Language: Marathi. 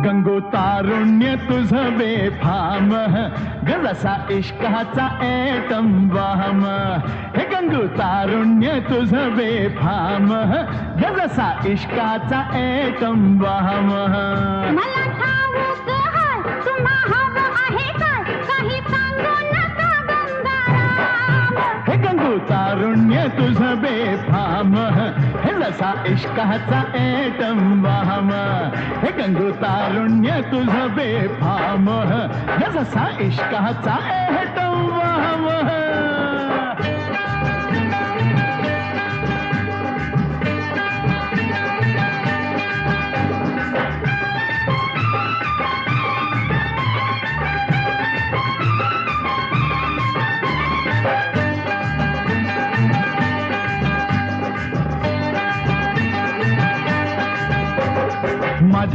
गंगो तारुण्य तुझ बेफाम गजसा इश्काचा एटम वाहम हे गंगो तारुण्य तुझ बेफाम गजसा इश्काचा एटम वाहम मला ठाऊक हाय तुम्हा हवं आहे काय काही सांगू नका गंगाराम हे गंगो तारुण्य तुझ बेफाम हे जसा इश्काचा एटम वाहम हे गंगो तारुण्य तुझ बेफाम जसा इश्काचा एटम वाहम